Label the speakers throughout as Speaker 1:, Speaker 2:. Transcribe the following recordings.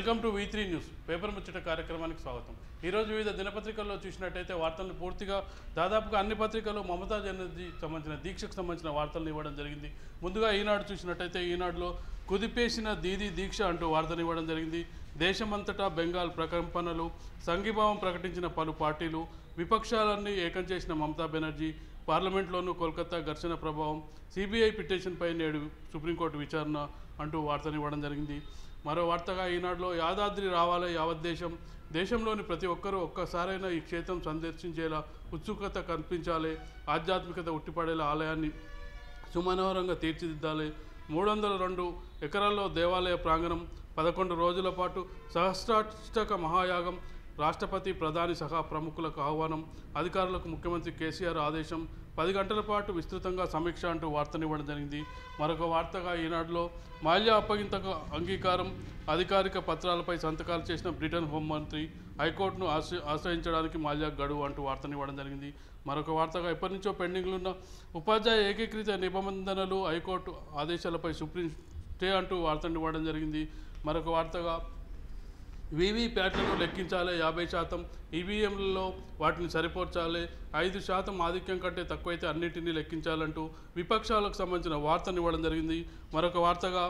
Speaker 1: Welcome to V3 news paper ముచ్చట కార్యక్రమానికి స్వాగతం. ఈరోజు వివిధ దినపత్రికల్లో చూసినట్టయితే వార్తలను పూర్తిగా దాదాపుగా అన్ని పత్రికల్లో మమతా బెనర్జీ సంబంధించిన దీక్షకు సంబంధించిన వార్తలను ఇవ్వడం జరిగింది. ముందుగా ఈనాడు చూసినట్టయితే ఈనాడులో కుదిపేసిన దీదీ దీక్ష అంటూ వార్తను ఇవ్వడం జరిగింది. దేశమంతటా బెంగాల్ ప్రకంపనలు, సంఘీభావం ప్రకటించిన పలు పార్టీలు, విపక్షాలన్నీ ఏకం చేసిన మమతా బెనర్జీ, పార్లమెంట్లోనూ కోల్కతా ఘర్షణ ప్రభావం, సిబిఐ పిటిషన్పై నేడు సుప్రీంకోర్టు విచారణ అంటూ వార్తను ఇవ్వడం జరిగింది. మరో వార్తగా ఈనాడులో యాదాద్రి రావాలే యావత్ దేశంలోని ప్రతి ఒక్కరూ ఒక్కసారైనా ఈ క్షేత్రం సందర్శించేలా ఉత్సుకత కల్పించాలి, ఆధ్యాత్మికత ఉట్టిపడేలా ఆలయాన్ని సుమనోహరంగా తీర్చిదిద్దాలి. 302 ఎకరాల్లో దేవాలయ ప్రాంగణం, 11 రోజుల పాటు సహస్రాష్టక మహాయాగం, రాష్ట్రపతి ప్రధాని సహా ప్రముఖులకు ఆహ్వానం, అధికారులకు ముఖ్యమంత్రి కేసీఆర్ ఆదేశం, 10 గంటల పాటు విస్తృతంగా సమీక్ష అంటూ వార్తనివ్వడం జరిగింది. మరొక వార్తగా ఈనాడులో మాల్యా అప్పగింతకు అంగీకారం, అధికారిక పత్రాలపై సంతకాలు చేసిన బ్రిటన్ హోంమంత్రి, హైకోర్టును ఆశ్రయించడానికి మాల్యా గడువు అంటూ వార్తనివ్వడం జరిగింది. మరొక వార్తగా ఎప్పటి నుంచో పెండింగ్లో ఉన్న ఉపాధ్యాయ ఏకీకృత నిబంధనలు, హైకోర్టు ఆదేశాలపై సుప్రీం స్టే అంటూ వార్తనివ్వడం జరిగింది. మరొక వార్తగా వీవీప్యాట్లను లెక్కించాలి, 50%, ఈవీఎంలలో వాటిని సరిపోర్చాలి, 5% ఆధిక్యం కంటే తక్కువైతే అన్నింటినీ లెక్కించాలంటూ విపక్షాలకు సంబంధించిన వార్తనివ్వడం జరిగింది. మరొక వార్తగా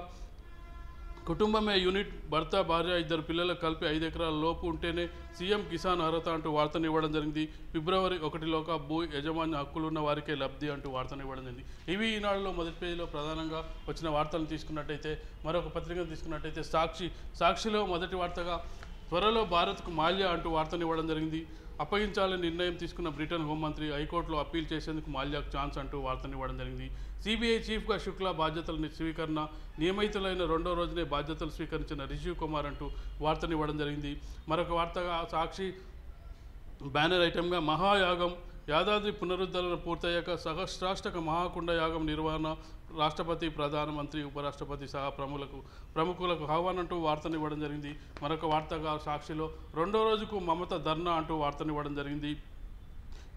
Speaker 1: కుటుంబమే యూనిట్, భర్త భార్య 2 పిల్లలకు కలిపి 5 ఎకరాల లోపు ఉంటేనే సీఎం కిసాన్ అర్హత అంటూ వార్తనివ్వడం జరిగింది. ఫిబ్రవరి 1లోగా భూ యజమాన్య హక్కులున్న వారికే లబ్ధి అంటూ వార్తనివ్వడం జరిగింది. ఇవి ఈనాడులో మొదటి పేజీలో ప్రధానంగా వచ్చిన వార్తలను తీసుకున్నట్టయితే, మరొక పత్రికను తీసుకున్నట్టయితే సాక్షిలో మొదటి వార్తగా త్వరలో భారత్కు మాల్యా అంటూ వార్తనివ్వడం జరిగింది. అప్పగించాలని నిర్ణయం తీసుకున్న బ్రిటన్ హోంమంత్రి, హైకోర్టులో అప్పీల్ చేసేందుకు మాల్యాకు ఛాన్స్ అంటూ వార్తనివ్వడం జరిగింది. సిబిఐ చీఫ్గా శుక్లా బాధ్యతల స్వీకరణ, నియమితులైన 2వ రోజునే బాధ్యతలు స్వీకరించిన రిషివ్ కుమార్ అంటూ వార్తనివ్వడం జరిగింది. మరొక వార్తగా సాక్షి బ్యానర్ ఐటెంగా మహాయాగం, యాదాద్రి పునరుద్ధరణ పూర్తయ్యాక సహస్రాష్టక మహాకుండ యాగం నిర్వహణ, రాష్ట్రపతి ప్రధానమంత్రి ఉపరాష్ట్రపతి సహా ప్రముఖులకు ఆహ్వానం అంటూ వార్తనివ్వడం జరిగింది. మరొక వార్తగా సాక్షిలో 2వ రోజుకు మమత ధర్నా అంటూ వార్తనివ్వడం జరిగింది.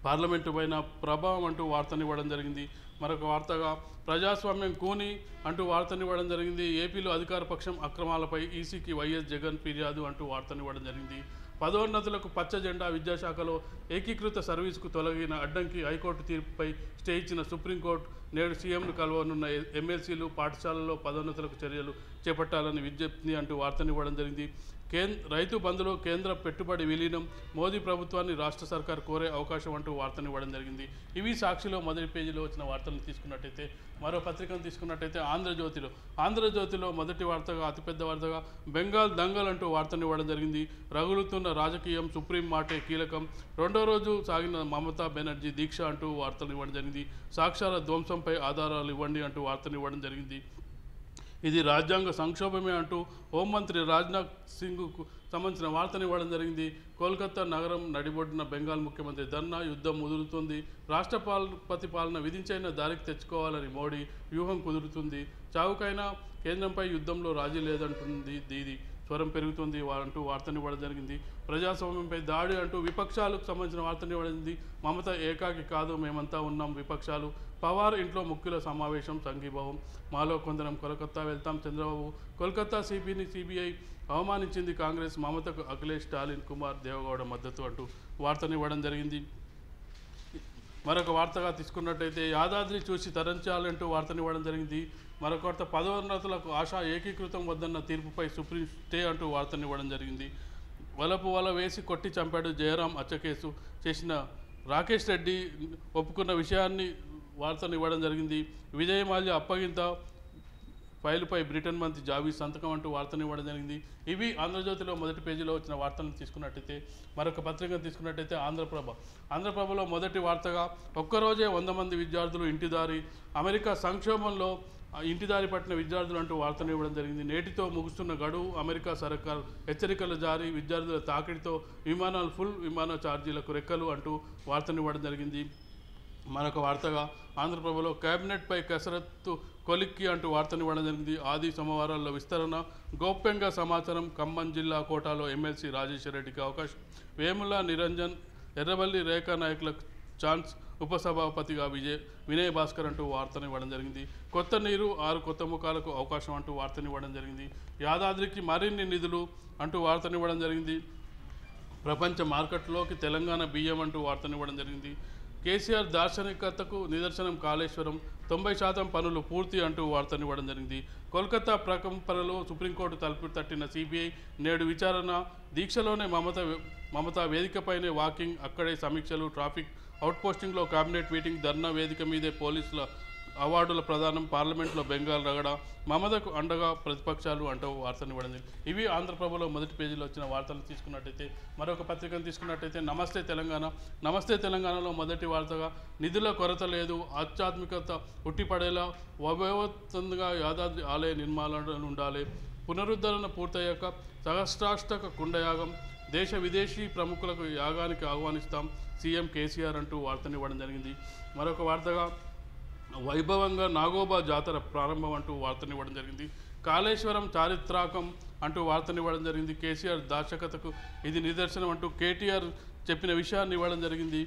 Speaker 1: పార్లమెంటు పైన ప్రభావం అంటూ వార్తనివ్వడం జరిగింది. మరొక వార్తగా ప్రజాస్వామ్యం కూని అంటూ వార్తనివ్వడం జరిగింది. ఏపీలో అధికార పక్షం అక్రమాలపై ఈసీకి వైఎస్ జగన్ ఫిర్యాదు అంటూ వార్తనివ్వడం జరిగింది. పదోన్నతులకు పచ్చ జెండా, విద్యాశాఖలో ఏకీకృత సర్వీసుకు తొలగిన అడ్డంకి, హైకోర్టు తీర్పుపై స్టే ఇచ్చిన సుప్రీంకోర్టు, నేడు సీఎంను కలవనున్న ఎమ్మెల్సీలు, పాఠశాలల్లో పదోన్నతులకు చర్యలు చేపట్టాలని విజ్ఞప్తి అంటూ వార్తనివ్వడం జరిగింది. రైతు బంధులో కేంద్ర పెట్టుబడి విలీనం, మోదీ ప్రభుత్వాన్ని రాష్ట్ర సర్కార్ కోరే అవకాశం అంటూ వార్తనివ్వడం జరిగింది. ఇవి సాక్షిలో మొదటి పేజీలో వచ్చిన వార్తలను తీసుకున్నట్టయితే, మరో పత్రికను తీసుకున్నట్టయితే ఆంధ్రజ్యోతిలో మొదటి వార్తగా అతిపెద్ద వార్తగా బెంగాల్ దంగల్ అంటూ వార్తనివ్వడం జరిగింది. రగులుతున్న రాజకీయం, సుప్రీం మాటే కీలకం, 2వ రోజు సాగిన మమతా బెనర్జీ దీక్ష అంటూ వార్తనివ్వడం జరిగింది. సాక్ష్యాల ధ్వంసంపై ఆధారాలు ఇవ్వండి అంటూ వార్తనివ్వడం జరిగింది. ఇది రాజ్యాంగ సంక్షోభమే అంటూ హోంమంత్రి రాజ్నాథ్ సింగ్కు సంబంధించిన వార్తనివ్వడం జరిగింది. కోల్కతా నగరం నడిబొడ్డున బెంగాల్ ముఖ్యమంత్రి ధర్నా, యుద్ధం ముదురుతుంది, రాష్ట్రపతి పాలన విధించైనా దారికి తెచ్చుకోవాలని మోడీ వ్యూహం కుదురుతుంది, చావుకైనా కేంద్రంపై యుద్ధంలో రాజీ లేదంటుంది దీదీ, స్వరం పెరుగుతుంది అంటూ వార్తనివ్వడం జరిగింది. ప్రజాస్వామ్యంపై దాడి అంటూ విపక్షాలకు సంబంధించిన వార్తనివ్వడింది. మమత ఏకాకి కాదు, మేమంతా ఉన్నాం విపక్షాలు, పవార్ ఇంట్లో ముఖ్యుల సమావేశం, సంఘీభావం, మాలో కొందరం కోల్కతా వెళ్తాం, చంద్రబాబు, కోల్కతా సిబిఐ అవమానించింది కాంగ్రెస్, మమతకు అఖిలేష్, స్టాలిన్, కుమార్, దేవగౌడ మద్దతు అంటూ వార్తనివ్వడం జరిగింది. మరొక వార్తగా తీసుకున్నట్టయితే యాదాద్రి చూసి తరించాలంటూ వార్తనివ్వడం జరిగింది. మరొక వార్త పదోన్నతులకు ఆశ, ఏకీకృతం వద్దన్న తీర్పుపై సుప్రీం స్టే అంటూ వార్తనివ్వడం జరిగింది. వల వేసి కొట్టి చంపాడు జయరాం హత్యకేసు చేసిన రాకేష్ రెడ్డి ఒప్పుకున్న విషయాన్ని వార్తనివ్వడం జరిగింది. విజయ్ మాల్యా అప్పగింత ఫైలుపై బ్రిటన్ మంత్రి జావీద్ సంతకం అంటూ వార్తనివ్వడం జరిగింది. ఇవి ఆంధ్రజ్యోతిలో మొదటి పేజీలో వచ్చిన వార్తలను తీసుకున్నట్టయితే, మరొక పత్రికను తీసుకున్నట్టయితే ఆంధ్రప్రభలో మొదటి వార్తగా ఒక్కరోజే 100 మంది విద్యార్థులు ఇంటిదారి, అమెరికా సంక్షోభంలో ఇంటిదారి పట్టిన విద్యార్థులు అంటూ వార్తనివ్వడం జరిగింది. నేటితో ముగుస్తున్న గడువు, అమెరికా సర్కార్ హెచ్చరికలు జారీ, విద్యార్థుల తాకిడితో విమానాలు ఫుల్, విమాన ఛార్జీలకు రెక్కలు అంటూ వార్తనివ్వడం జరిగింది. మరొక వార్తగా ఆంధ్రప్రభలో కేబినెట్పై కసరత్తు కొలిక్కి అంటూ వార్తనివ్వడం జరిగింది. ఆది సోమవారాల్లో విస్తరణ, గోప్యంగా సమాచారం, ఖమ్మం జిల్లా కోటాలో ఎమ్మెల్సీ రాజేశ్వర రెడ్డికి అవకాశం, వేముల నిరంజన్, ఎర్రబల్లి రేఖా నాయకులకు ఛాన్స్, ఉపసభాపతిగా వినయ్ భాస్కర్ అంటూ వార్తనివ్వడం జరిగింది. కొత్త నీరు 6 కొత్త ముఖాలకు అవకాశం అంటూ వార్తనివ్వడం జరిగింది. యాదాద్రికి మరిన్ని నిధులు అంటూ వార్తనివ్వడం జరిగింది. ప్రపంచ మార్కెట్లోకి తెలంగాణ బియ్యం అంటూ వార్తనివ్వడం జరిగింది. కేసీఆర్ దార్శనికతకు నిదర్శనం కాళేశ్వరం 90% పనులు పూర్తి అంటూ వార్తనివ్వడం జరిగింది. కోల్కతా ప్రకంపనలో సుప్రీంకోర్టు తలుపు తట్టిన సిబిఐ నేడు విచారణ దీక్షలోనే మమతా వేదికపైనే వాకింగ్, అక్కడే సమీక్షలు, ట్రాఫిక్ అవుట్పోస్టింగ్లో కేబినెట్ మీటింగ్, ధర్నా వేదిక మీదే పోలీసుల అవార్డుల ప్రదానం, పార్లమెంట్లో బెంగాల్ రగడ, మమతకు అండగా ప్రతిపక్షాలు అంటూ వార్తనివ్వడం. ఇవి ఆంధ్రప్రభలో మొదటి పేజీలో వచ్చిన వార్తలు తీసుకున్నట్టయితే, మరొక పత్రికను తీసుకున్నట్టయితే నమస్తే తెలంగాణ. నమస్తే తెలంగాణలో మొదటి వార్తగా నిధుల కొరత లేదు, ఆధ్యాత్మికత ఉట్టిపడేలా వైభవోత్తంగా యాదాద్రి ఆలయ నిర్మాణాలు ఉండాలి, పునరుద్ధరణ పూర్తయ్యాక సహస్రాష్టక కుండయాగం, దేశ విదేశీ ప్రముఖులకు యాగానికి ఆహ్వానిస్తాం, సీఎం కేసీఆర్ అంటూ వార్తనివ్వడం జరిగింది. మరొక వార్తగా వైభవంగా నాగోబా జాతర ప్రారంభం అంటూ వార్తనివ్వడం జరిగింది. కాళేశ్వరం చారిత్రాకం అంటూ వార్తనివ్వడం జరిగింది. కేసీఆర్ దార్శకతకు ఇది నిదర్శనం అంటూ కేటీఆర్ చెప్పిన విషయాన్ని ఇవ్వడం జరిగింది.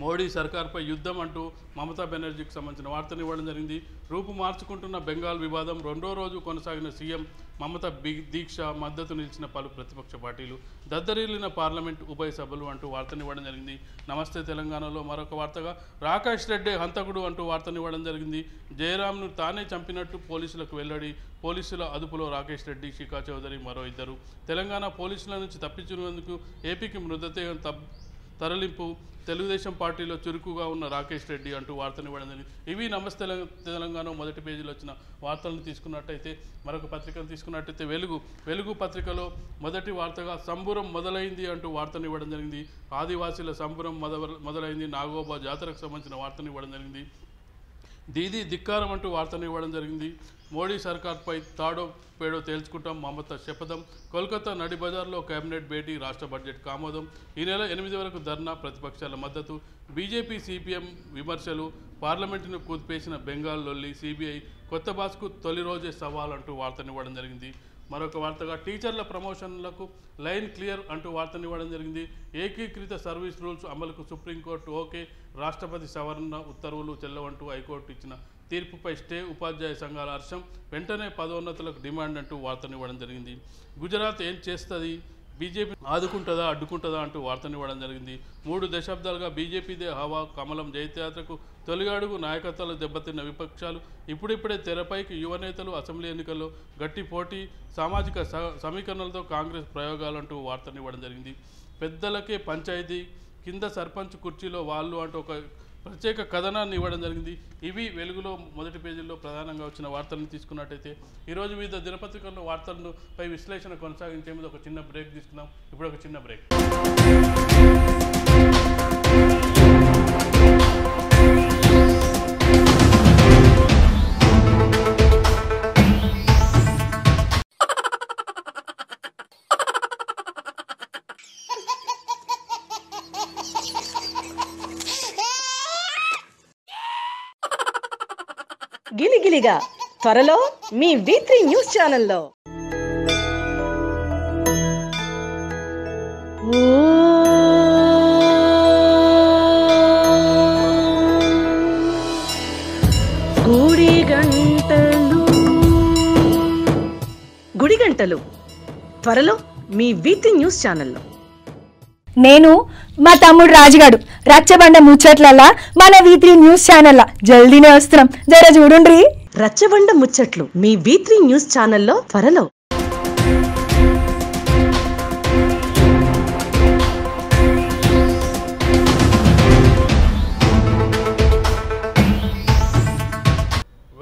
Speaker 1: మోడీ సర్కార్పై యుద్ధం అంటూ మమతా బెనర్జీకి సంబంధించిన వార్తనివ్వడం జరిగింది. రూపు మార్చుకుంటున్న బెంగాల్ వివాదం, 2వ రోజు కొనసాగిన సీఎం మమత దీక్ష మద్దతు నిలిచిన పలు ప్రతిపక్ష పార్టీలు, దద్దరిల్లిన పార్లమెంట్ ఉభయ సభలు అంటూ వార్తనివ్వడం జరిగింది. నమస్తే తెలంగాణలో మరొక వార్తగా రాకేష్ రెడ్డి హంతకుడు అంటూ వార్తనివ్వడం జరిగింది. జయరాంను తానే చంపినట్టు పోలీసులకు వెల్లడి, పోలీసుల అదుపులో రాకేష్ రెడ్డి, శిఖా చౌదరి మరో 2. తెలంగాణ పోలీసుల నుంచి తప్పించుకునేందుకు ఏపీకి మృతదేహం తరలింపు, తెలుగుదేశం పార్టీలో చురుకుగా ఉన్న రాకేష్ రెడ్డి అంటూ వార్తనివ్వడం జరిగింది. ఇవి నమస్తే తెలంగాణ మొదటి పేజీలో వచ్చిన వార్తలను తీసుకున్నట్టయితే, మరొక పత్రికను తీసుకున్నట్టయితే వెలుగు పత్రికలో మొదటి వార్తగా సంబురం మొదలైంది అంటూ వార్తనివ్వడం జరిగింది. ఆదివాసీల సంబురం మొదలైంది, నాగోబా జాతరకు సంబంధించిన వార్తనివ్వడం జరిగింది. దీదీ ధిక్కారం అంటూ వార్తనివ్వడం జరిగింది. మోడీ సర్కార్పై తాడో పేడో తేల్చుకుంటాం, మమత శపథం, కోల్కతా నడి బజార్లో కేబినెట్ భేటీ, రాష్ట్ర బడ్జెట్ ఆమోదం, ఈ నెల 8 వరకు ధర్నా, ప్రతిపక్షాల మద్దతు, బీజేపీ సిపిఎం విమర్శలు, పార్లమెంటును కూల్పేసిన బెంగాల్ లొల్లి, సిబిఐ కొత్త బాస్కు తొలి రోజే సవాల్ అంటూ వార్తనివ్వడం జరిగింది. మరొక వార్తగా టీచర్ల ప్రమోషన్లకు లైన్ క్లియర్ అంటూ వార్తనివ్వడం జరిగింది. ఏకీకృత సర్వీస్ రూల్స్ అమలుకు సుప్రీంకోర్టు ఓకే, రాష్ట్రపతి సవరణ ఉత్తర్వులు చెల్లవంటూ హైకోర్టు ఇచ్చిన తీర్పుపై స్టే, ఉపాధ్యాయ సంఘాల హర్షం, వెంటనే పదోన్నతులకు డిమాండ్ అంటూ వార్తనివ్వడం జరిగింది. గుజరాత్ ఏం చేస్తుంది, బీజేపీ ఆదుకుంటుందా అడ్డుకుంటుందా అంటూ వార్తనివ్వడం జరిగింది. 3 దశాబ్దాలుగా బీజేపీదే హవా, కమలం జయత్యాత్రకు తొలి అడుగు, నాయకత్వాలు దెబ్బతిన్న విపక్షాలు ఇప్పుడిప్పుడే తెరపైకి, యువనేతలు అసెంబ్లీ ఎన్నికల్లో గట్టి పోటీ, సామాజిక సమీకరణలతో కాంగ్రెస్ ప్రయోగాలంటూ వార్తనివ్వడం జరిగింది. పెద్దలకే పంచాయతీ, కింద సర్పంచ్ కుర్చీలో వాళ్ళు అంటూ ఒక ప్రత్యేక కథనాన్ని ఇవ్వడం జరిగింది. ఇవి వెలుగులో మొదటి పేజీల్లో ప్రధానంగా వచ్చిన వార్తలను తీసుకున్నట్టయితే, ఈరోజు వివిధ దినపత్రికల్లో వార్తలపై విశ్లేషణ కొనసాగించే ముందు ఒక చిన్న బ్రేక్ తీసుకుందాం. ఇప్పుడు ఒక చిన్న బ్రేక్.
Speaker 2: గిలిగిలిగా త్వరలో మీ V3 న్యూస్ ఛానల్లో. గుడి గంటలు త్వరలో మీ V3 న్యూస్ ఛానల్లో.
Speaker 3: నేను మా తమ్ముడు రాజుగాడు రచ్చబండ ముచ్చట్లల్లా మన V3 న్యూస్ ఛానల్ జల్దీనే వస్తున్నాం, జర చూడుండ్రి.
Speaker 2: రచ్చబండ ముచ్చట్లు మీ V3 న్యూస్ ఛానల్లో త్వరలో.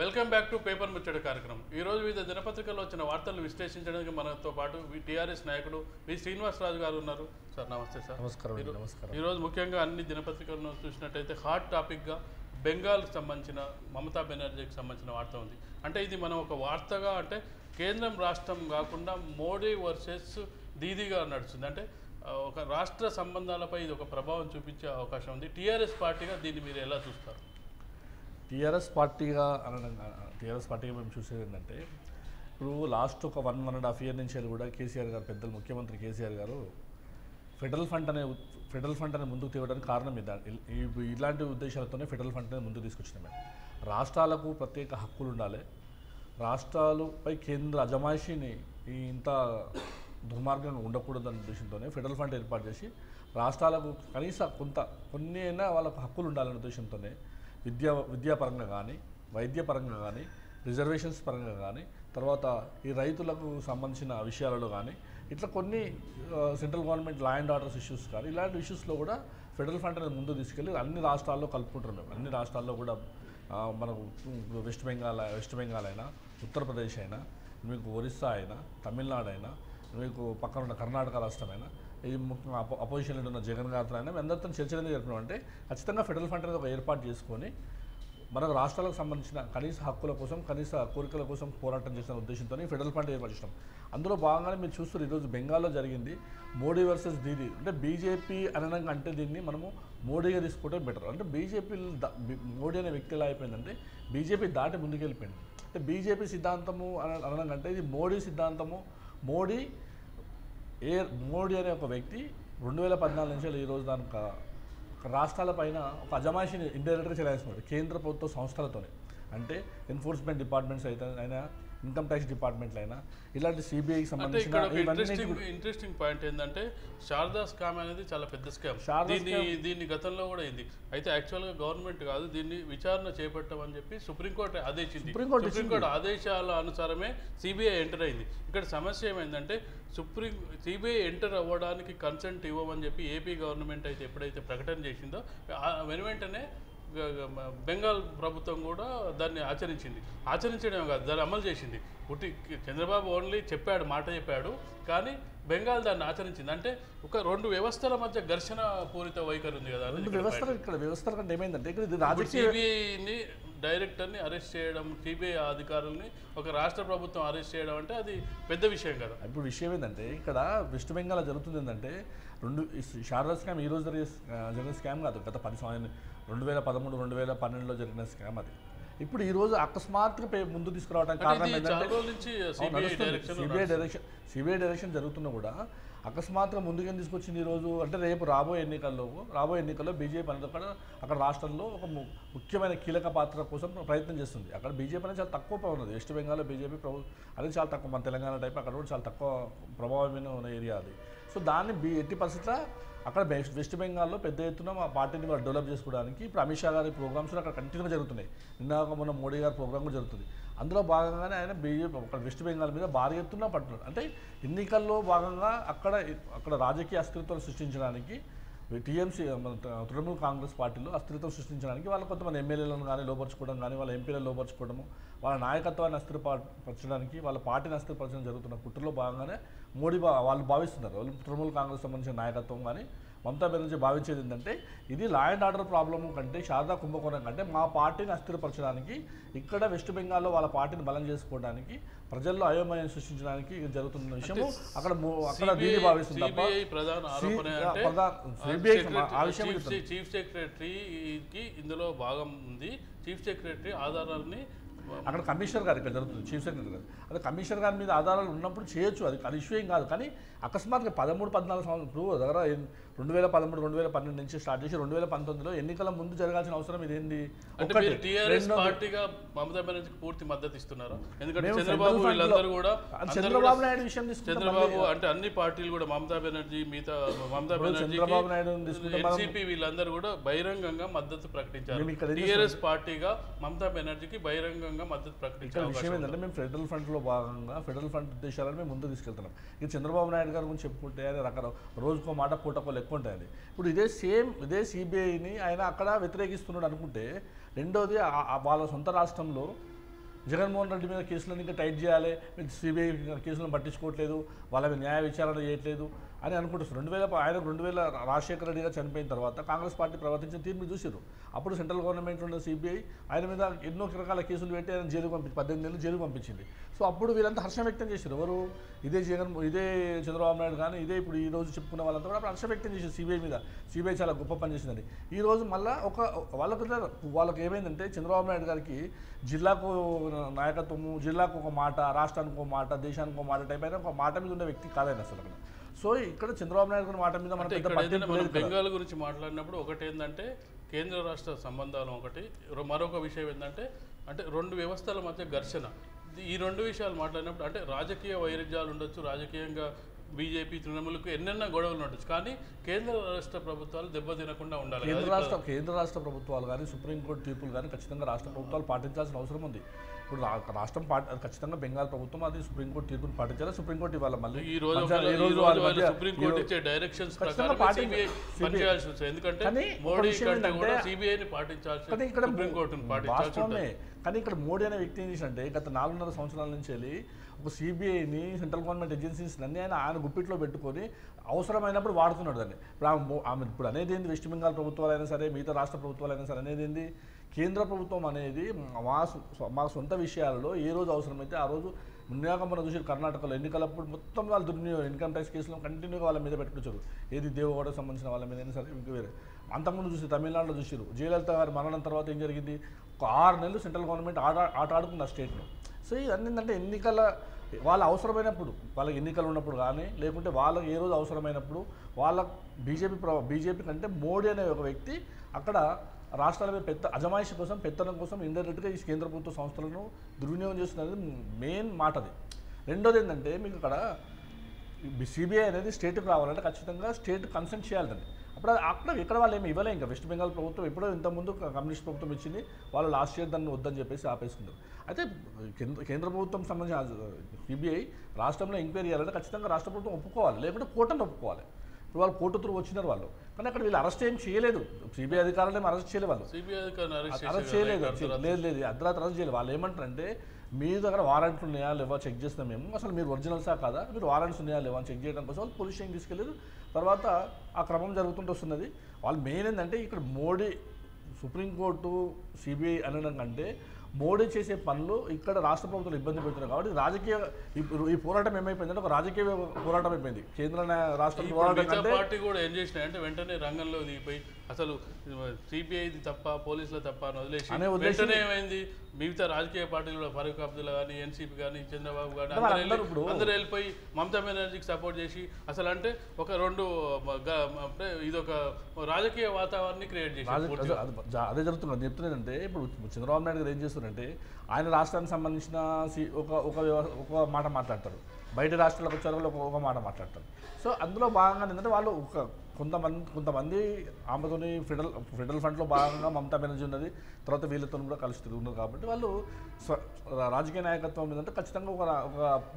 Speaker 1: వెల్కమ్ బ్యాక్ టు పేపర్ ముచ్చట కార్యక్రమం. ఈరోజు వివిధ దినపత్రికల్లో వచ్చిన వార్తలను విశ్లేషించడానికి మనతో పాటు టీఆర్ఎస్ నాయకుడు వి శ్రీనివాసరాజు గారు ఉన్నారు. సార్ నమస్తే సార్.
Speaker 4: నమస్కారం.
Speaker 1: ఈరోజు ముఖ్యంగా అన్ని దినపత్రికలను చూసినట్టయితే హాట్ టాపిక్గా బెంగాల్కి సంబంధించిన మమతా బెనర్జీకి సంబంధించిన వార్త ఉంది. అంటే ఇది మనం ఒక వార్తగా, అంటే కేంద్రం రాష్ట్రం కాకుండా మోడీ వర్సెస్ దీదీగా నడుస్తుంది. అంటే ఒక రాష్ట్ర సంబంధాలపై ఇది ఒక ప్రభావం చూపించే అవకాశం ఉంది. టీఆర్ఎస్ పార్టీగా దీన్ని మీరు ఎలా చూస్తారు?
Speaker 4: టీఆర్ఎస్ పార్టీగా మేము చూసేది ఏంటంటే, ఇప్పుడు లాస్ట్ ఒక 1.5 ఇయర్ నుంచి కూడా కేసీఆర్ గారు, పెద్దలు ముఖ్యమంత్రి కేసీఆర్ గారు ఫెడరల్ ఫండ్ అనే ముందుకు తేవడానికి కారణం ఇలాంటి ఉద్దేశాలతోనే ఫెడరల్ ఫండ్ అనేది ముందుకు తీసుకొచ్చినాం మేము. రాష్ట్రాలకు ప్రత్యేక హక్కులు ఉండాలి, రాష్ట్రాలపై కేంద్ర అజమాయిషీని ఇంత దుర్మార్గంగా ఉండకూడదనే ఉద్దేశంతోనే ఫెడరల్ ఫండ్ ఏర్పాటు చేసి రాష్ట్రాలకు కనీస కొన్ని అయినా వాళ్ళకు హక్కులు ఉండాలనే ఉద్దేశంతోనే విద్యాపరంగా కానీ, వైద్యపరంగా కానీ, రిజర్వేషన్స్ పరంగా కానీ, తర్వాత ఈ రైతులకు సంబంధించిన విషయాలలో కానీ, ఇట్లా కొన్ని central government law and orders issues కానీ ఇలాంటి ఇష్యూస్లో కూడా ఫెడరల్ ఫండ్ అనేది ముందు తీసుకెళ్ళి అన్ని రాష్ట్రాల్లో కలుపుకుంటారు మేము. అన్ని రాష్ట్రాల్లో కూడా మనకు వెస్ట్ బెంగాల్ అయినా, ఉత్తరప్రదేశ్ అయినా, మీకు ఒరిస్సా అయినా, తమిళనాడు అయినా, మీకు పక్కన ఉన్న కర్ణాటక రాష్ట్రమైనా, ఈ ముఖ్యంగా అపోజిషన్ ఉన్న జగన్ గారితో అయినా మేము అందరితో చర్చలు జరిపినాం. అంటే ఖచ్చితంగా ఫెడరల్ ఫండ్ అనేది ఒక ఏర్పాటు చేసుకొని మనకు రాష్ట్రాలకు సంబంధించిన కనీస హక్కుల కోసం, కనీస కోరికల కోసం పోరాటం చేసిన ఉద్దేశంతో ఫెడరల్ ఫండ్ ఏర్పాటు చేసినాం. అందులో భాగంగానే మీరు చూస్తారు ఈరోజు బెంగాల్లో జరిగింది మోడీ వర్సెస్ దీదీ. అంటే బీజేపీ అనడం అంటే దీన్ని మనము మోడీగా తీసుకోవడం బెటర్. అంటే మోడీ అనే వ్యక్తి ఎలా అయిపోయిందంటే బీజేపీ దాటి ముందుకెళ్ళిపోయింది. అంటే బీజేపీ సిద్ధాంతము అనడం కంటే ఇది మోడీ సిద్ధాంతము. మోడీ అనే ఒక వ్యక్తి 2014 నుంచి ఈరోజు దానికి రాష్ట్రాలపైన ఒక అజమాయిషిని ఇండైరెక్ట్గా చెలాయిస్తున్నాడు కేంద్ర ప్రభుత్వ సంస్థలతోనే. అంటే ఎన్ఫోర్స్మెంట్ డిపార్ట్మెంట్స్ అయినా, ఇన్కమ్ ట్యాక్స్ డిపార్ట్మెంట్లు అయినా, ఇలాంటి సిబిఐకి సంబంధించిన
Speaker 1: ఇంట్రెస్టింగ్ పాయింట్ ఏంటంటే శారదా స్కామ్ అనేది చాలా పెద్ద స్కామ్. దీన్ని గతంలో కూడా అయింది. అయితే యాక్చువల్గా గవర్నమెంట్ కాదు దీన్ని విచారణ చేపట్టమని చెప్పి సుప్రీంకోర్టు ఆదేశించింది. సుప్రీంకోర్టు ఆదేశాల అనుసారమే సిబిఐ ఎంటర్ అయింది. ఇక్కడ సమస్య ఏమైందంటే సిబిఐ ఎంటర్ అవ్వడానికి కన్సెంట్ ఇవ్వమని చెప్పి ఏపీ గవర్నమెంట్ అయితే ఎప్పుడైతే ప్రకటన చేసిందో వెంటనే బెంగాల్ ప్రభుత్వం కూడా దాన్ని ఆచరించడం కాదు, దాన్ని అమలు చేసింది. చంద్రబాబు ఓన్లీ మాట చెప్పాడు, కానీ బెంగాల్ దాన్ని ఆచరించింది. అంటే ఒక రెండు వ్యవస్థల మధ్య ఘర్షణ పూరిత వైఖరి ఉంది కదా.
Speaker 4: వ్యవస్థల కంటే ఏమైందంటే
Speaker 1: సిబిఐని డైరెక్టర్ని అరెస్ట్ చేయడం, సిబిఐ అధికారుల్ని ఒక రాష్ట్ర ప్రభుత్వం అరెస్ట్ చేయడం అంటే అది పెద్ద విషయం కదా.
Speaker 4: ఇప్పుడు విషయం ఏంటంటే ఇక్కడ వెస్ట్ బెంగాల్ జరుగుతుంది ఏంటంటే శారదా స్కామ్ ఈ రోజు జరిగిన స్కామ్ కాదు, గత 2013, 2012లో జరిగిన స్కామ్ అది. ఇప్పుడు ఈరోజు అకస్మాత్తుగా ముందు తీసుకురావడానికి కారణం ఏంటంటే సిబిఐ డైరెక్షన్ జరుగుతున్నా కూడా అకస్మాత్తుగా ముందుగా తీసుకొచ్చింది ఈరోజు. అంటే రేపు రాబోయే ఎన్నికల్లో బీజేపీ అనేది అక్కడ రాష్ట్రంలో ఒక ముఖ్యమైన కీలక పాత్ర కోసం ప్రయత్నం చేస్తుంది. అక్కడ బీజేపీ అనేది చాలా తక్కువ ఉన్నది. వెస్ట్ బెంగాల్లో బీజేపీ అనేది చాలా తక్కువ, మన తెలంగాణ టైప్ అక్కడ కూడా చాలా తక్కువ ప్రభావమైన ఉన్న ఏరియా అది. సో దాన్ని ఎట్టి పరిస్థితుల్లో అక్కడ వెస్ట్ బెంగాల్లో పెద్ద ఎత్తున మా పార్టీని వాళ్ళు డెవలప్ చేసుకోవడానికి ఇప్పుడు అమిత్ షా గారి ప్రోగ్రామ్స్ అక్కడ కంటిన్యూగా జరుగుతున్నాయి. మొన్న మోడీ గారి ప్రోగ్రామ్ కూడా జరుగుతుంది. అందులో భాగంగానే ఆయన బీజేపీ అక్కడ వెస్ట్ బెంగాల్ మీద భారీ ఎత్తున పట్టున్నారు. అంటే ఎన్నికల్లో భాగంగా అక్కడ రాజకీయ అస్థిరతను సృష్టించడానికి టీఎంసీ తృణమూల్ కాంగ్రెస్ పార్టీలో అస్థిరతను సృష్టించడానికి వాళ్ళు కొంతమంది ఎమ్మెల్యేలను కానీ లోపరుచుకోవడం కానీ, వాళ్ళ ఎంపీలను లోపరుచుకోవడము, వాళ్ళ నాయకత్వాన్ని అస్థిరపరచడానికి, వాళ్ళ పార్టీని అస్థిరపరచడం జరుగుతున్న కుట్రలో భాగంగానే వాళ్ళు భావిస్తున్నారు. వాళ్ళు తృణమూల్ కాంగ్రెస్ సంబంధించిన నాయకత్వం కానీ మమతా బెనర్జీ భావించేది ఏంటంటే ఇది లా అండ్ ఆర్డర్ ప్రాబ్లము కంటే, శారదా కుంభకోణం కంటే మా పార్టీని అస్థిరపరచడానికి, ఇక్కడ వెస్ట్ బెంగాల్లో వాళ్ళ పార్టీని బలం చేసుకోవడానికి, ప్రజల్లో అయోమయం సృష్టించడానికి జరుగుతున్న విషయము అక్కడ దీన్ని భావిస్తుంది తప్ప
Speaker 1: చీఫ్ సెక్రటరీకి ఇందులో భాగం ఉంది. చీఫ్ సెక్రటరీ ఆధారాలని
Speaker 4: అక్కడ కమిషనర్ గారు ఇక్కడ జరుగుతుంది, చీఫ్ సెక్రటరీ గారు. అదే కమిషనర్ గారి మీద ఆధారాలు ఉన్నప్పుడు చేయొచ్చు, అది ఇష్యూ ఏం కాదు. కానీ అకస్మాత్తుగా 13-14 సంవత్సరాలు ఇప్పుడు దగ్గర 2013, 2012 నుంచి స్టార్ట్ చేసి 2019లో ఎన్నికల ముందు జరగాల్సిన అవసరం ఇదేంటి?
Speaker 1: పార్టీగా మమతా బెనర్జీకి పూర్తి మద్దతు ఇస్తున్నారు. ఎందుకంటే చంద్రబాబు నాయుడు విషయం చంద్రబాబు అంటే అన్ని పార్టీలు కూడా మమతా బెనర్జీ చంద్రబాబు నాయుడు ఎన్సీపీ వీళ్ళందరూ కూడా బహిరంగంగా మద్దతు ప్రకటించారు. టీఆర్ఎస్ పార్టీగా మమతా బెనర్జీకి బహిరంగంగా మద్దతు ప్రకటించారు.
Speaker 4: విషయం ఏంటంటే మేము ఫెడరల్ ఫండ్లో భాగంగా ఫెడరల్ ఫండ్ ఉద్దేశాలను మేము ముందు తీసుకెళ్తున్నాం. ఇక చంద్రబాబు నాయుడు గారి గురించి చెప్పుకుంటే ఆయన రోజుకో మాట పూటకో లెక్క ఉంటుంది. ఇప్పుడు ఇదే సిబిఐని ఆయన అక్కడ వ్యతిరేకిస్తున్నాడు అనుకుంటే, రెండోది వాళ్ళ సొంత రాష్ట్రంలో జగన్మోహన్ రెడ్డి మీద కేసులను ఇంకా టైట్ చేయాలి, మీరు సిబిఐ కేసులను పట్టించుకోవట్లేదు, వాళ్ళ మీద న్యాయ విచారణ చేయట్లేదు అని అనుకుంటున్నారు. ఆయన 2000 రాజశేఖర రెడ్డి గారు చనిపోయిన తర్వాత కాంగ్రెస్ పార్టీ ప్రవర్తించిన తీర్పు చూసారు. అప్పుడు సెంట్రల్ గవర్నమెంట్ ఉన్న సిబిఐ ఆయన మీద ఎన్నో రకాల కేసులు పెట్టి ఆయన 18 ఏళ్ళు జైలుకు పంపించింది. సో అప్పుడు వీళ్ళంతా హర్షం వ్యక్తం చేశారు. ఎవరు? ఇదే చంద్రబాబు నాయుడు కానీ ఇదే ఇప్పుడు ఈ రోజు చెప్పుకున్న వాళ్ళంతా కూడా హర్షం వ్యక్తం చేశారు సిబిఐ మీద. సిబిఐ చాలా గొప్ప పని చేసిందని. ఈరోజు మళ్ళీ వాళ్ళకి ఏమైందంటే చంద్రబాబు నాయుడు గారికి జిల్లాకు నాయకత్వము, జిల్లాకు ఒక మాట, రాష్ట్రానికి ఒక మాట, దేశానికి ఒక మాట టైప్ అయినా ఒక మాట మీద ఉన్న వ్యక్తి కాదైనా అసలు అక్కడ సో ఇక్కడ చంద్రబాబు నాయుడు గారి మాట మీద
Speaker 1: అంటే ఇక్కడ ఏదైనా మనం బెంగాల్ గురించి మాట్లాడినప్పుడు ఒకటి ఏంటంటే కేంద్ర రాష్ట్ర సంబంధాలు ఒకటి, మరొక విషయం ఏంటంటే అంటే రెండు వ్యవస్థల మధ్య ఘర్షణ. ఈ రెండు విషయాలు మాట్లాడినప్పుడు అంటే రాజకీయ వైరుధ్యాలు ఉండొచ్చు, రాజకీయంగా బీజేపీ తృణమూలకు ఎన్నెన్న గొడవలు ఉండొచ్చు, కానీ కేంద్ర రాష్ట్ర ప్రభుత్వాలు దెబ్బతినకుండా ఉండాలి.
Speaker 4: కేంద్ర రాష్ట్ర ప్రభుత్వాలు కానీ సుప్రీంకోర్టు తీర్పులు కానీ ఖచ్చితంగా రాష్ట్ర ప్రభుత్వాలు పాటించాల్సిన అవసరం ఉంది. ఇప్పుడు రాష్ట్రం ఖచ్చితంగా బెంగాల్ ప్రభుత్వం అది సుప్రీంకోర్టు తీర్పును పాటించాలి. సుప్రీంకోర్టు ఇవాళ మళ్ళీ
Speaker 1: ఈ రోజు సుప్రీంకోర్టు ఇచ్చే డైరెక్షన్స్ ప్రకారం సిబిఐ పనిచేయాల్సి వస్తుంది. ఎందుకంటే మోడీ కంటే కూడా సిబిఐని పాటించాల్సి, సుప్రీంకోర్టును పాటించాల్సి.
Speaker 4: కానీ ఇక్కడ మోడీ అనే వ్యక్తి ఏం చేసినట్టే గత 4.5 సంవత్సరాల నుంచి వెళ్ళి ఒక సిబిఐని సెంట్రల్ గవర్నమెంట్ ఏజెన్సీస్ అన్ని ఆయన గుప్పిట్లో పెట్టుకొని అవసరమైనప్పుడు వాడుతున్నాడు దాన్ని. ఇప్పుడు అనేది ఏంది, వెస్ట్ బెంగాల్ ప్రభుత్వాలైనా సరే మిగతా రాష్ట్ర ప్రభుత్వాలైనా సరే అనేది ఏంది, కేంద్ర ప్రభుత్వం అనేది మా సొంత విషయాలలో ఏ రోజు అవసరమైతే ఆ రోజు మున్యాకం మనం చూసి కర్ణాటకలో ఎన్నికలప్పుడు మొత్తం వాళ్ళు దుర్వినియోగం ఇన్కమ్ ట్యాక్స్ కేసులో కంటిన్యూగా వాళ్ళ మీద పెట్టుకొచ్చారు. ఏది దేవగౌడకు సంబంధించిన వాళ్ళ మీద అయినా సరే ఇంకా వేరే. అంతకుముందు చూసి తమిళనాడులో చూసారు. జయలలిత గారి మరణం తర్వాత ఏం జరిగింది, ఒక 6 నెలలు సెంట్రల్ గవర్నమెంట్ ఆట ఆడుకుంది ఆ స్టేట్లో. సో ఇది ఏంటంటే ఎన్నికల వాళ్ళ అవసరమైనప్పుడు, వాళ్ళకి ఎన్నికలు ఉన్నప్పుడు కానీ లేకుంటే వాళ్ళకి ఏ రోజు అవసరమైనప్పుడు వాళ్ళ బీజేపీ కంటే మోడీ అనే ఒక వ్యక్తి అక్కడ రాష్ట్రాల మీద అజమాయిషి కోసం పెత్తనం కోసం ఇండైరెక్ట్గా ఈ కేంద్ర ప్రభుత్వ సంస్థలను దుర్వినియోగం చేస్తున్నది మెయిన్ మాట. అది రెండోది ఏంటంటే మీకు అక్కడ సిబిఐ అనేది స్టేట్కి రావాలంటే ఖచ్చితంగా స్టేట్ కన్సెంట్ చేయాలండి. అక్కడ ఇక్కడ వాళ్ళు ఏమి ఇవ్వలే. ఇంకా వెస్ట్ బెంగాల్ ప్రభుత్వం ఎప్పుడో ఇంతకుముందు కమ్యూనిస్ట్ ప్రభుత్వం ఇచ్చింది, వాళ్ళు లాస్ట్ ఇయర్ దాన్ని వద్దని చెప్పేసి ఆపేసుకుంటారు. అయితే కేంద్ర ప్రభుత్వం సంబంధించిన సిబిఐ రాష్ట్రంలో ఎంక్వైరీ చేయాలంటే ఖచ్చితంగా రాష్ట్ర ప్రభుత్వం ఒప్పుకోవాలి, లేకుంటే కోర్టును ఒప్పుకోవాలి. ఇప్పుడు వాళ్ళు కోర్టు త్రూ వచ్చినారు వాళ్ళు, కానీ అక్కడ వీళ్ళు అరెస్ట్ ఏం చేయలేదు. సిబిఐ అధికారులు ఏమి అరెస్ట్ చేయలేదు, వాళ్ళు అరెస్ట్ చేయలేదు. లేదు అర్ధరాత్రి అరెస్ట్ చేయలేదు. వాళ్ళు ఏమంటారంటే మీ దగ్గర వారెంట్లు ఉన్నాయా లేవా చెక్ చేస్తాం మేము, అసలు మీరు ఒరిజినల్సా కాదా, మీరు వారెంట్స్ ఉన్నాయా లేవా అని చెక్ చేయడం కోసం వాళ్ళు పోలీస్ స్టేషన్ తీసుకెళ్ళారు. తర్వాత ఆ క్రమం జరుగుతుంటూ వస్తున్నది. వాళ్ళు మెయిన్ ఏంటంటే ఇక్కడ మోడీ సుప్రీంకోర్టు సిబిఐ అనడం కంటే మోడీ చేసే పనులు ఇక్కడ రాష్ట్ర ప్రభుత్వాలు ఇబ్బంది పెడుతున్నాయి. కాబట్టి రాజకీయ ఈ పోరాటం ఏమైపోయిందంటే ఒక రాజకీయ పోరాటం అయిపోయింది. కేంద్ర రాష్ట్ర పోరాటం
Speaker 1: పార్టీ కూడా ఏం చేసినాయంటే వెంటనే రంగంలో దిగిపోయి అసలు సిబిఐది తప్ప పోలీసుల తప్ప అని వదిలేసి వెంటనే ఏమైంది, మిగతా రాజకీయ పార్టీలు కూడా ఫరూక్ అబ్దుల్లా కానీ ఎన్సీపీ కానీ చంద్రబాబు కానీ అందరూ వెళ్ళిపోయి మమతా బెనర్జీకి సపోర్ట్ చేసి అసలు అంటే ఒక ఇదొక రాజకీయ వాతావరణాన్ని క్రియేట్ చేసి
Speaker 4: అదే జరుగుతుంది. చెప్తున్నదంటే ఇప్పుడు చంద్రబాబు నాయుడు గారు ఏం చేస్తున్నారంటే ఆయన రాష్ట్రానికి సంబంధించిన ఒక మాట మాట్లాడతారు, బయట రాష్ట్రాలకు వచ్చారు ఒక మాట మాట్లాడతారు. సో అందులో భాగంగా ఏంటంటే వాళ్ళు కొంతమంది ఆమెతోని ఫెడరల్ ఫండ్లో భాగంగా మమతా బెనర్జీ ఉన్నది, తర్వాత వీళ్ళతో కూడా కలిసి తిరుగుతున్నారు. కాబట్టి వాళ్ళు రాజకీయ నాయకత్వం ఏంటంటే ఖచ్చితంగా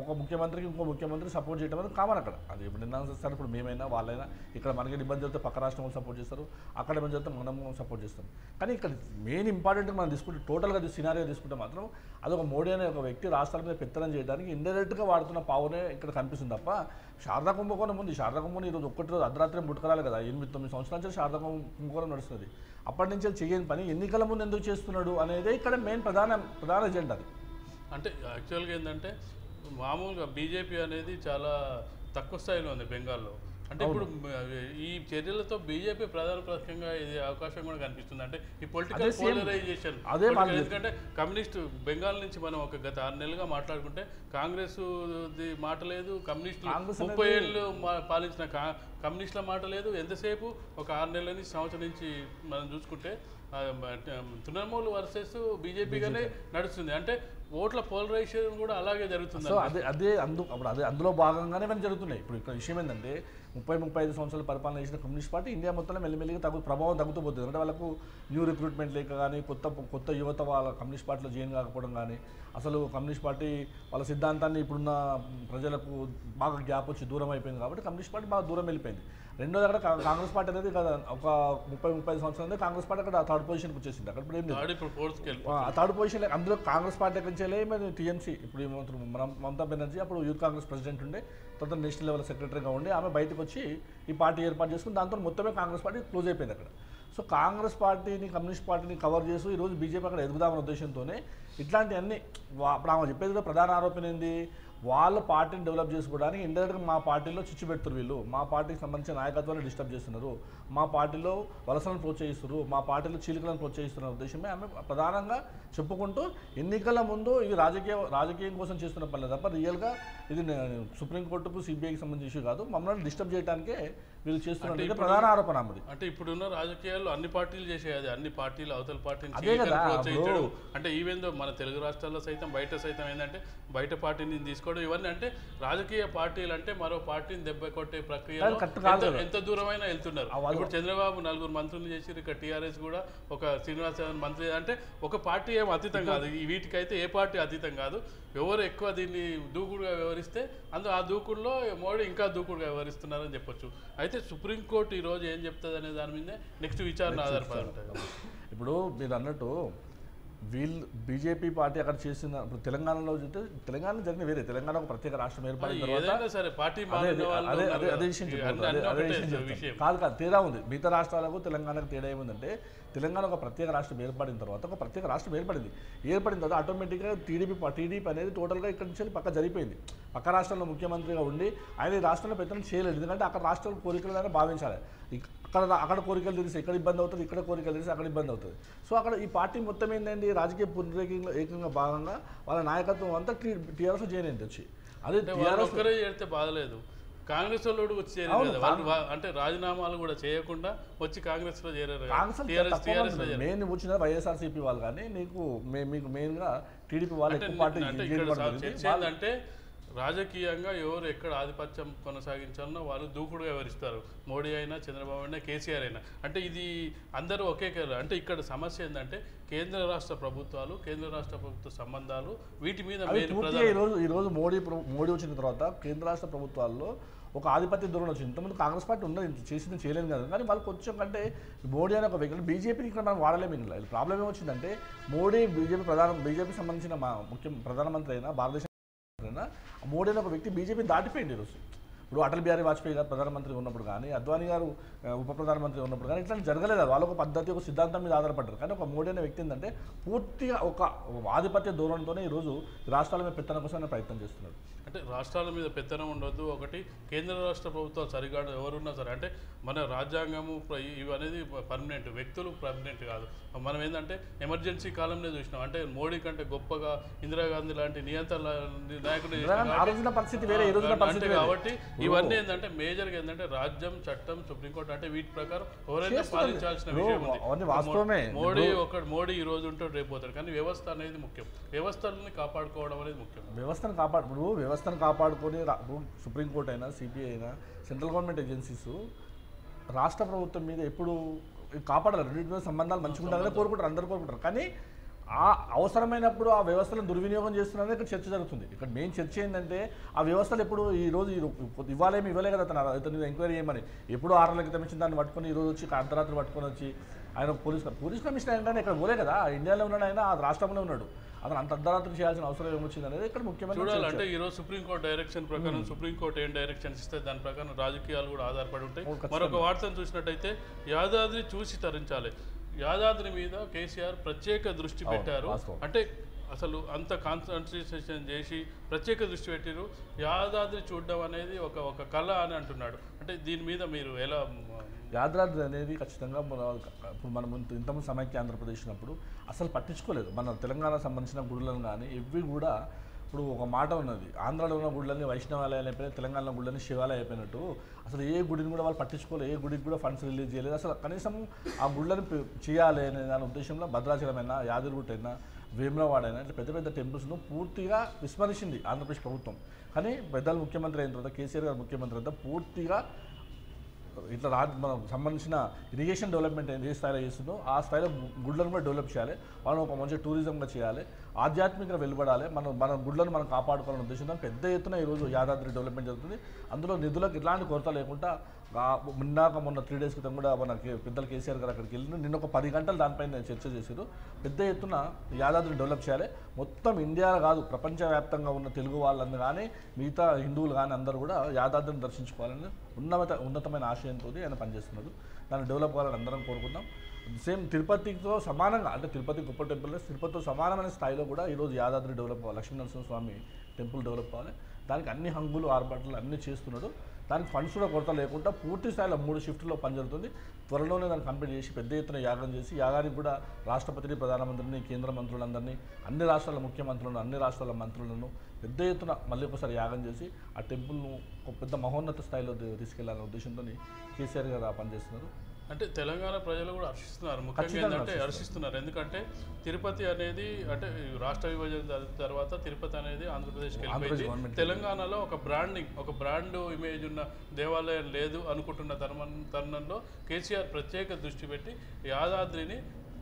Speaker 4: ఒక ముఖ్యమంత్రికి ఇంకో ముఖ్యమంత్రి సపోర్ట్ చేయడం అనేది కామన్ అక్కడ. అది ఇప్పుడు నిన్న సార్ ఇప్పుడు మేమైనా వాళ్ళైనా ఇక్కడ మనకి ఇబ్బంది జరిగితే పక్క రాష్ట్రం సపోర్ట్ చేస్తారు, అక్కడ ఇబ్బంది జరిగితే మనం సపోర్ట్ చేస్తాం. కానీ ఇక్కడ మెయిన్ ఇంపార్టెంట్ మనం తీసుకుంటే టోటల్గా సినారియో తీసుకుంటే మాత్రం అదొక మోడీ అనే ఒక వ్యక్తి రాష్ట్రాల మీద పెత్తనం చేయడానికి ఇండైరెక్ట్గా వాడుతున్న పావునే ఇక్కడ కనిపిస్తుంది తప్ప శారదా కుంభకోణం ఉంది. శారదా కుంభకోణం ఈరోజు ఒక్కటి రోజు అర్ధరాత్రి ముట్టుకరాలి కదా. 8-9 సంవత్సరాల నుంచి శారదా కుంభకోణం నడుస్తుంది. అప్పటి నుంచి చేయని పని ఎన్నికల ముందు ఎందుకు చేస్తున్నాడు అనేది ఇక్కడ మెయిన్ ప్రధాన ఎజెండా. అది
Speaker 1: అంటే యాక్చువల్గా ఏంటంటే మామూలుగా బీజేపీ అనేది చాలా తక్కువ స్థాయిలో ఉంది బెంగాల్లో. అంటే ఇప్పుడు ఈ చర్యలతో బీజేపీ ప్రధాన పక్షంగా ఇది అవకాశం కూడా కనిపిస్తుంది. అంటే ఈ పొలిటికల్ పోలరైజేషన్, ఎందుకంటే కమ్యూనిస్టు బెంగాల్ నుంచి మనం ఒక గత 6 నెలలుగా మాట్లాడుకుంటే కాంగ్రెస్ మాట లేదు, కమ్యూనిస్టులు 30 ఏళ్ళు పాలించిన కమ్యూనిస్టుల మాట లేదు. ఎంతసేపు ఒక 6 నెలల నుంచి సంవత్సరం నుంచి మనం చూసుకుంటే తృణమూల్ వర్సెస్ బీజేపీగానే నడుస్తుంది. అంటే ఓట్ల పోలరైజేషన్ కూడా అలాగే జరుగుతుంది.
Speaker 4: సో అందులో భాగంగానే మనం జరుగుతున్నాయి. ఇప్పుడు ఇక్కడ విషయం ఏంటంటే 30-35 సంవత్సరాల పరిపాలన చేసిన కమ్యూనిస్ట్ పార్టీ ఇండియా మొత్తంలో మెల్లిమెల్లిగా ప్రభావం తగ్గుతూ పోతుంది. అంటే వాళ్ళకు న్యూ రిక్రూట్మెంట్ లేక కానీ కొత్త యువత వాళ్ళ కమ్యూనిస్ట్ పార్టీలో జాయిన్ కాకపోవడం కానీ, అసలు కమ్యూనిస్ట్ పార్టీ వాళ్ళ సిద్ధాంతాన్ని ఇప్పుడున్న ప్రజలకు బాగా గ్యాప్ వచ్చి దూరం అయిపోయింది. కాబట్టి కమ్యూనిస్ట్ పార్టీ బాగా దూరం వెళ్ళిపోయింది. రెండోది అక్కడ కాంగ్రెస్ పార్టీ అనేది ఒక 30-35 సంవత్సరాలు కాంగ్రెస్ పార్టీ అక్కడ థర్డ్ పొజిషన్కి వచ్చేసింది. అక్కడ ఇప్పుడు ఏం లేదు, థర్డ్ పొజిషన్. అందులో కాంగ్రెస్ పార్టీ నుంచేలే మరి టీఎంసీ ఇప్పుడు మమతా బెనర్జీ అప్పుడు యూత్ కాంగ్రెస్ ప్రెసిడెంట్ ఉండే, తర్వాత నేషనల్ లెవెల్ సెక్రటరీగా ఉండి ఆమె బయటకు వచ్చి ఈ పార్టీ ఏర్పాటు చేసుకుని దాంతో మొత్తమే కాంగ్రెస్ పార్టీ క్లోజ్ అయిపోయింది అక్కడ. సో కాంగ్రెస్ పార్టీని కమ్యూనిస్ట్ పార్టీని కవర్ చేస్తూ ఈరోజు బీజేపీ అక్కడ ఎదుగుదామనే ఉద్దేశంతోనే ఇట్లాంటివన్నీ ఇప్పుడు ఆమె చెప్పేది ప్రధాన ఆరోపణ ఏంది, వాళ్ళ పార్టీని డెవలప్ చేసుకోవడానికి ఇండైరెక్ట్గా మా పార్టీలో చిచ్చు పెడుతున్నారు వీళ్ళు, మా పార్టీకి సంబంధించిన నాయకత్వాన్ని డిస్టర్బ్ చేస్తున్నారు, మా పార్టీలో వలసలను ప్రోత్సహిస్తున్నారు, మా పార్టీలో చీలికలను ప్రోత్సహిస్తున్న ఉద్దేశమే ఆమె ప్రధానంగా చెప్పుకుంటూ ఎన్నికల ముందు ఇది రాజకీయం కోసం చేస్తున్న పనులు తప్ప రియల్గా ఇది సుప్రీంకోర్టుకు సిబిఐకి సంబంధించిన ఇష్యూ కాదు, మమ్మల్ని డిస్టర్బ్ చేయడానికే వీళ్ళు చేస్తున్నారు ప్రధాన ఆరోపణ అన్నది.
Speaker 1: అంటే ఇప్పుడున్న రాజకీయాల్లో అన్ని పార్టీలు చేసేది, అన్ని పార్టీలు అవతల పార్టీని
Speaker 4: అదే కదా
Speaker 1: ప్రోత్సహించడం, అంటే ఈవెన్ మన తెలుగు రాష్ట్రాల్లో సైతం బయట సైతం ఏంటంటే బయట పార్టీని తీసుకోవడం, ఇవన్నీ అంటే రాజకీయ పార్టీలు అంటే మరో పార్టీని దెబ్బ కొట్టే ప్రక్రియలో ఎంత దూరమైనా వెళ్తున్నారు. ఇప్పుడు చంద్రబాబు 4 మంత్రులు చేసి ఇక్కడ టీఆర్ఎస్ కూడా ఒక శ్రీనివాస మంత్రి, అంటే ఒక పార్టీ ఏం అతీతం కాదు, వీటికైతే ఏ పార్టీ అతీతం కాదు. ఎవరు ఎక్కువ దీన్ని దూకుడుగా వ్యవహరిస్తే ఆ దూకుడులో మోడీ ఇంకా దూకుడుగా వ్యవహరిస్తున్నారని చెప్పొచ్చు. అయితే సుప్రీంకోర్టు ఈరోజు ఏం చెప్తుంది అనే దాని మీద నెక్స్ట్ విచారణ ఆధారపడి ఉంటుంది.
Speaker 4: ఇప్పుడు మీరు అన్నట్టు వీళ్ళు బీజేపీ పార్టీ అక్కడ చేసిన ఇప్పుడు తెలంగాణలో చూస్తే తెలంగాణ జరిగిన వేరే, తెలంగాణ ఒక ప్రత్యేక రాష్ట్రం ఏర్పడిన అదే విషయం కాదు తేడా ఉంది. మిగతా రాష్ట్రాలకు తెలంగాణకు తేడా ఏముందంటే తెలంగాణ ఒక ప్రత్యేక రాష్ట్రం ఏర్పడిన తర్వాత ఒక ప్రత్యేక రాష్ట్రం ఏర్పడిన తర్వాత ఆటోమేటిక్గా టీడీపీ అనేది టోటల్గా ఇక్కడ నుంచి పక్క జరిగిపోయింది. పక్క రాష్ట్రంలో ముఖ్యమంత్రిగా ఉండి ఆయన ఈ రాష్ట్రంలో పెత్తనం చేయలేదు, ఎందుకంటే అక్కడ రాష్ట్రాల కోరికలు భావించాలి. అక్కడ కోరికలు తెలిసి ఇక్కడ ఇబ్బంది అవుతుంది, ఇక్కడ కోరికలు తెలిసి అక్కడ ఇబ్బంది అవుతుంది. సో అక్కడ ఈ పార్టీ మొత్తం ఏంటంటే రాజకీయ పునరేకంలో ఏకంగా భాగంగా వాళ్ళ నాయకత్వం అంతా టీఆర్ఎస్ చేయనండి వచ్చి
Speaker 1: అదే ఒక్కరే చేస్తే బాధలేదు. కాంగ్రెస్ వాళ్ళు వచ్చి అంటే రాజీనామాలు కూడా చేయకుండా వచ్చి కాంగ్రెస్ లో చేరారు.
Speaker 4: మెయిన్ వచ్చిన వైఎస్ఆర్సీపీ వాళ్ళు కానీ మీకు మెయిన్ గా టీడీపీ వాళ్ళు
Speaker 1: అంటే రాజకీయంగా ఎవరు ఎక్కడ ఆధిపత్యం కొనసాగించాలనో వాళ్ళు దూకుడుగా వివరిస్తారు. మోడీ అయినా చంద్రబాబు అయినా కేసీఆర్ అయినా, అంటే ఇది అందరూ ఒకే అంటే ఇక్కడ సమస్య ఏంటంటే కేంద్ర రాష్ట్ర ప్రభుత్వాలు, కేంద్ర రాష్ట్ర ప్రభుత్వ సంబంధాలు, వీటి మీద
Speaker 4: ఈరోజు మోడీ వచ్చిన తర్వాత కేంద్ర రాష్ట్ర ప్రభుత్వాల్లో ఒక ఆధిపత్య ధోరణి వచ్చింది. ఇంతకుముందు కాంగ్రెస్ పార్టీ ఉన్నది, చేసింది చేయలేదు కదా, కానీ వాళ్ళు కొంచెం కంటే మోడీ అనే ఒక వ్యక్తి బీజేపీని ఇక్కడ మనం వాడలేము. ఇలా ప్రాబ్లం ఏమొచ్చిందంటే మోడీ బీజేపీ సంబంధించిన ప్రధానమంత్రి అయినా భారతదేశం మోడీ అనే ఒక వ్యక్తి బీజేపీ దాటిపోయింది ఈరోజు. ఇప్పుడు అటల్ బిహారీ వాజ్పేయి గారు ప్రధానమంత్రి ఉన్నప్పుడు కానీ, అద్వానీ గారు ఉప ప్రధానమంత్రి ఉన్నప్పుడు కానీ ఇట్లా జరగలేదు. వాళ్ళు ఒక పద్ధతి, ఒక సిద్ధాంతం మీద ఆధారపడ్డారు. కానీ ఒక మోడీ అనే వ్యక్తి ఏంటంటే పూర్తిగా ఒక ఆధిపత్య ధోరణితోనే ఈరోజు రాష్ట్రాల మీద పెత్తనం కోసం ప్రయత్నం చేస్తున్నారు.
Speaker 1: అంటే రాష్ట్రాల మీద పెత్తనం ఉండొద్దు, ఒకటి కేంద్ర రాష్ట్ర ప్రభుత్వాలు సరిగా ఎవరున్నా సరే, అంటే మన రాజ్యాంగము ఇవి అనేది పర్మనెంట్, వ్యక్తులు పర్మనెంట్ కాదు. మనం ఏంటంటే ఎమర్జెన్సీ కాలంలో చూసినాం, అంటే మోడీ కంటే గొప్పగా ఇందిరాగాంధీ లాంటి నియంత్రణ నాయకుడు అంటే కాబట్టి ఇవన్నీ ఏంటంటే మేజర్గా ఏంటంటే రాజ్యం, చట్టం, సుప్రీంకోర్టు అంటే వీటి ప్రకారం ఎవరైనా పాలించాల్సిన విషయం ఉంది. మోడీ ఈ రోజు ఉంటాడు, రేపు పోతాడు, కానీ వ్యవస్థ అనేది ముఖ్యం. వ్యవస్థలని కాపాడుకోవడం అనేది ముఖ్యం.
Speaker 4: వ్యవస్థను కాపాడుకొని సుప్రీంకోర్టు అయినా, సిబిఐ అయినా, సెంట్రల్ గవర్నమెంట్ ఏజెన్సీస్ రాష్ట్ర ప్రభుత్వం మీద ఎప్పుడు కాపాడాలి. రెండింటి మీద సంబంధాలు మంచిగా ఉండాలని కోరుకుంటారు, అందరూ కోరుకుంటారు. కానీ ఆ అవసరమైనప్పుడు ఆ వ్యవస్థలను దుర్వినియోగం చేస్తున్నారని ఇక్కడ చర్చ జరుగుతుంది. ఇక్కడ మెయిన్ చర్చ ఏంటంటే ఆ వ్యవస్థలు ఎప్పుడు ఈరోజు ఇవ్వాలేమి ఇవ్వలే కదా, అతను ఎంక్వైరీ చేయమని ఎప్పుడు 6 నెలల క్రితం ఇచ్చిన దాన్ని పట్టుకొని ఈరోజు వచ్చి అర్ధరాత్రి పట్టుకొని వచ్చి ఆయన పోలీస్ కమిషనర్ ఏంటంటే ఇక్కడ పోలే కదా, ఇండియాలో ఉన్నాడు, ఆయన ఆ రాష్ట్రంలో ఉన్నాడు, అతను అంత అర్ధరాత్రి చేయాల్సిన అవసరం ఏమొచ్చింది అనేది ఇక్కడ ముఖ్యమైన
Speaker 1: చూడాలి. అంటే ఈరోజు సుప్రీంకోర్టు డైరెక్షన్ ప్రకారం సుప్రీంకోర్టు ఏం డైరెక్షన్స్ ఇస్తే దాని ప్రకారం రాజకీయాలు కూడా ఆధారపడి ఉంటాయి. మరొక వార్తను చూసినట్టయితే యాదాద్రి చూసి తరించాలి. యాదాద్రి మీద కేసీఆర్ ప్రత్యేక దృష్టి పెట్టారు. అంటే అసలు అంత కాన్సన్ట్రేషన్ చేసి ప్రత్యేక దృష్టి పెట్టారు. యాదాద్రి చూడడం అనేది ఒక కళ అని అంటున్నాడు. అంటే దీని మీద మీరు ఎలా?
Speaker 4: యాదాద్రి అనేది ఖచ్చితంగా ఇప్పుడు మనం ఇంతకుముందు సమైక్య ఆంధ్రప్రదేశ్ ఉన్నప్పుడు అసలు పట్టించుకోలేదు. మన తెలంగాణకు సంబంధించిన గుడులను కానీ ఇవి కూడా ఇప్పుడు ఒక మాట ఉన్నది, ఆంధ్రాలో ఉన్న గుడులన్నీ వైష్ణవాలయాలు అయిపోయినాయి, తెలంగాణలో గుడులన్నీ శివాలయం అయిపోయినట్టు అసలు ఏ గుడిని కూడా వాళ్ళు పట్టించుకోలేదు, ఏ గుడికి కూడా ఫండ్స్ రిలీజ్ చేయలేదు. అసలు కనీసం ఆ గుడులను చేయాలి అనే దాని ఉద్దేశంలో భద్రాచలమైనా, యాదగిరిగుట్ట అయినా, వేములవాడ అయినా ఇట్లా పెద్ద పెద్ద టెంపుల్స్ను పూర్తిగా విస్మరించింది ఆంధ్రప్రదేశ్ ప్రభుత్వం. కానీ పెద్దలు ముఖ్యమంత్రి అయిన తర్వాత, కేసీఆర్ గారు ముఖ్యమంత్రి అయితే పూర్తిగా ఇట్లా మనం సంబంధించిన ఇరిగేషన్ డెవలప్మెంట్ ఏ స్థాయిలో చేస్తుందో ఆ స్థాయిలో గుడ్లను కూడా డెవలప్ చేయాలి, వాళ్ళని ఒక మంచి టూరిజంగా చేయాలి, ఆధ్యాత్మికంగా వెలువడాలి, మన గుడ్లను మనం కాపాడుకోవాలనే ఉద్దేశంతో పెద్ద ఎత్తున ఈరోజు యాదాద్రి డెవలప్మెంట్ జరుగుతుంది. అందులో నిధులకు ఎలాంటి కొరత లేకుండా మొన్న 3 days క్రితం కూడా మన పెద్దలు కేసీఆర్ గారు అక్కడికి వెళ్ళి నిన్న ఒక 10 గంటలు దానిపైన చర్చ చేశారు. పెద్ద ఎత్తున యాదాద్రి డెవలప్ చేయాలి, మొత్తం ఇండియాలో కాదు ప్రపంచవ్యాప్తంగా ఉన్న తెలుగు వాళ్ళందరూ కానీ మిగతా హిందువులు కానీ అందరూ కూడా యాదాద్రిని దర్శించుకోవాలని ఉన్నతమైన ఆశయంతో ఆయన పనిచేస్తున్నారు. దాన్ని డెవలప్ కావాలని అందరం కోరుకుందాం. సేమ్ తిరుపతితో సమానంగా, అంటే తిరుపతి గొప్ప టెంపుల్, తిరుపతితో సమానమైన స్థాయిలో కూడా ఈరోజు యాదాద్రి డెవలప్ కావాలి, లక్ష్మీనరసింహస్వామి టెంపుల్ డెవలప్ కావాలి. దానికి అన్ని హంగులు ఆర్భాటాలు అన్నీ చేస్తున్నాడు. దానికి ఫండ్స్ కూడా కొరత లేకుండా పూర్తి స్థాయిలో 3 షిఫ్ట్లో పనిజరుగుతుంది. త్వరలోనే దాన్ని కంప్లీట్ చేసి పెద్ద ఎత్తున యాగం చేసి యాగానికి కూడా రాష్ట్రపతిని, ప్రధానమంత్రిని, కేంద్ర మంత్రులందరినీ, అన్ని రాష్ట్రాల ముఖ్యమంత్రులను, అన్ని రాష్ట్రాల మంత్రులను పెద్ద ఎత్తున మళ్ళీ ఒకసారి యాగం చేసి ఆ టెంపుల్ను ఒక పెద్ద మహోన్నత స్థాయిలో తీసుకెళ్లాలనే ఉద్దేశంతో కేసీఆర్ గారు ఆ పనిచేస్తున్నారు.
Speaker 1: అంటే తెలంగాణ ప్రజలు కూడా హర్షిస్తున్నారు. ముఖ్యంగా ఏంటంటే హర్షిస్తున్నారు, ఎందుకంటే తిరుపతి అనేది అంటే రాష్ట్ర విభజన తర్వాత తిరుపతి అనేది ఆంధ్రప్రదేశ్కి వెళ్ళిపోయింది. తెలంగాణలో ఒక బ్రాండ్ ఇమేజ్ ఉన్న దేవాలయం లేదు అనుకుంటున్న తరుణంలో కేసీఆర్ ప్రత్యేక దృష్టి పెట్టి యాదాద్రిని